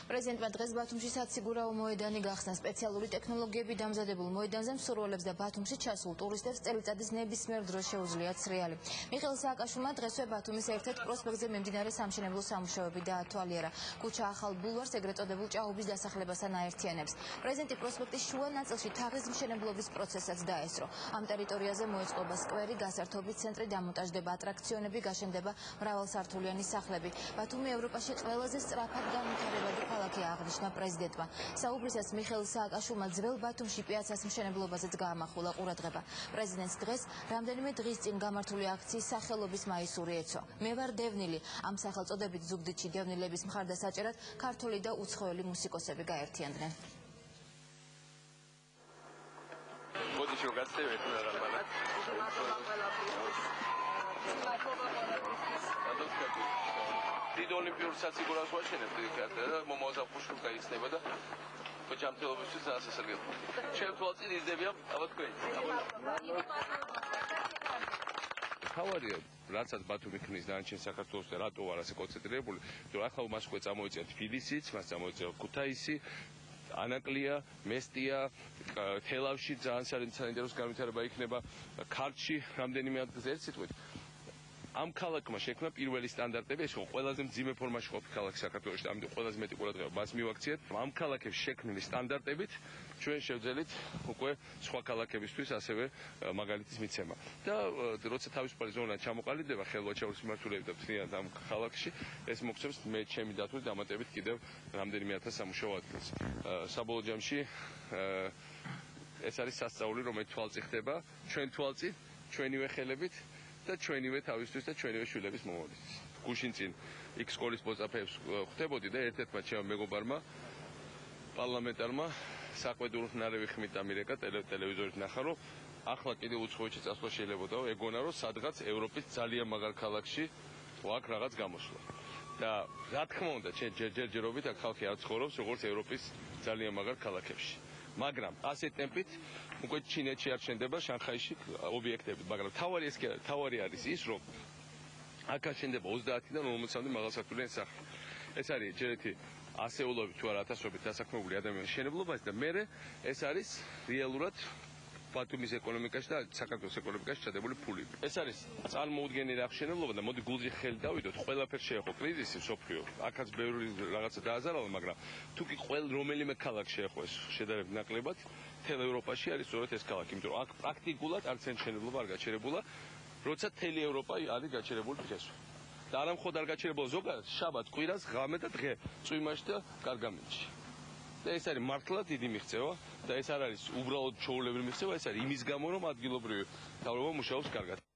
პრეზიდენტმა დღეს ბათუმში საციგურაო მოედანი გახსნა. სპეციალური ტექნოლოგიები დამზადებულ მოედანზე მსურველებს და ბათუმში ჩასულ ტურისტებს წელიწადის ნებისმიერ დროს შეუძლიათ სრიალი. მიხეილ სააკაშვილმა დღესვე ბათუმის ერთ-ერთ პროსპექტზე მიმდინარე სამშენებლო სამუშაოები დაათვალიერა. ქუჩა ახალ ბულვარს, ეგრეთ წოდებულ ჭაობის დასახლებასთან აერთიანებს. პრეზიდენტი პროსპექტის შუა ნაწილში თაღის მშენებლობის პროცესსაც დაესწრო. ამ ტერიტორიაზე მოეწყობა სკვერი, გასართობი ცენტრი, დამონტაჟდება ატრაქციონები, გაშენდება მრავალსართულიანი სახლები. ბათუმი ევროპაში ყველაზე სწრაფად განვითარებადი ქალაქია, აღნიშნა პრეზიდენტმა. საუბრისას მიხეილ სააკაშვილმა ძველ ბათუმში პიაცას მშენებლობაზეც გაამახვილა ყურადღება. პრეზიდენტს დღეს რამდენიმე დღის წინ გამართული აქციის სახელობის მაისური ეცვა. მე ვარ დევნილი. ამ სახელწოდებით ზუგდიდში დევნილების მხარდასაჭერად ქართული და უცხოელი მუსიკოსები გაერთიანდნენ. დიდ ოლიმპიურ საციგურაოს ვაშენებთ და მომავალ გაიხსნება და ჯანმრთელობისთვის დასასრულებლად. ჩემ თვალწინ იზრდებიან აბა თქვენ. თავარია რაცაც ბათუმი ქმნის დანარჩენ საქართველოს და რატო არ ასე კონცენტრირებული, რომ ახლა მას უკვე წამოიწია თბილისიც, მას წამოიწია ქუთაისი, ანაკლია, მესტია, თელავში ძალიან საინტერესო განვითარება იქნება, ქართლში რამდენიმე ადგილზე ერთ სიტყვით. ამ ქალაქმა შექმნა პირველი სტანდარტები, ეს ყველაზე მძიმე ფორმაში ყოფილი ქალაქი საქართველოში, ამიტომ ყველაზე მეტი ყურადღება მას მივაქციეთ. ამ ქალაქებს შექმნილი სტანდარტებით ჩვენ შევძელით უკვე სხვა ქალაქებისთვის ასევე მაგალითის მიცემა. და როცა თავისუფალი ზონა ჩამოყალიბდება ხელვაჩაურის მიმართულებით და ფთინათ ამ ქალაქში, ეს მოგცემს მე ჩემი დათვლით დამატებით კიდევ რამდენიმე ათას სამუშაო ადგილს. საბოლოო ჯამში ეს არის სასწაული, რომელიც თვალწინ ხდება, ჩვენ თვალწინ, ჩვენივე ხელებით და ჩვენივე თავისთვის და ჩვენივე შვილების მომავლისთვის. გუშინ წინ იქ სკოლის მოწაფეებს ხვდებოდი და ერთ-ერთმა ჩემმა მეგობარმა პარლამენტარმა საყვედურ ნარევი ხმით ამირეკა ტელევიზორით ნახა, რომ ახლა კიდე უცხოეთში წასვლა შეიძლებაო, ეგონა რომ სადღაც ევროპის ძალიან მაგარ ქალაქში აქ რაღაც გამოსვლა. და რა თქმა უნდა, ჯერჯერობით აქ ხალხი არ ცხოვრობს როგორც ევროპის ძალიან მაგარ ქალაქებში. მაგრამ ასეთ ტემპით უკვე ჩინეთში არ შენდება შანხაიში ობიექტები, მაგრამ თავარი არის ის, რომ აქ შენდება 30-დან 50-მდე მაღალსართულიანი სახლი. ეს არის ჯერეთი ასეულობით თუ არა ათასობით დასაქმებული ადამიანის მშენებლობაზე და მე ეს არის რეალურად ბათუმის ეკონომიკაში და საქართველოს ეკონომიკაში ჩადებული ფული. ეს არის წარმოუდგენელი აღშენებლობა და მოდი გულზე ხელი დავიდოთ, ყველაფერს შეეხო კრიზისი მსოფლიო. აქაც ბევრი რაღაცა დააზარალა, მაგრამ თუ კი რომელიმე ქალაქ შეეხო ეს შედარებით ნაკლებად, მთელ ევროპაში არის სწორედ ეს ქალაქი, იმიტომ რომ აქ პრაქტიკულად არც ერთ მშენებლობა არ გაჩერებულა, როცა მთელი ევროპა არის გაჩერებული დღესვე. და არა მხოლოდ არ გაჩერებულა ზოგადად, შაბათ, კვირას, ღამე და დღე, წვიმაში და კარგამინში. და ეს არის მართლა დიდი მიღწევა და ეს არ არის უბრალოდ ჩვეულებრივი მიღწევა, ეს არის იმის გამო, რომ ადგილობრივი მთავრობა მუშაობს კარგად.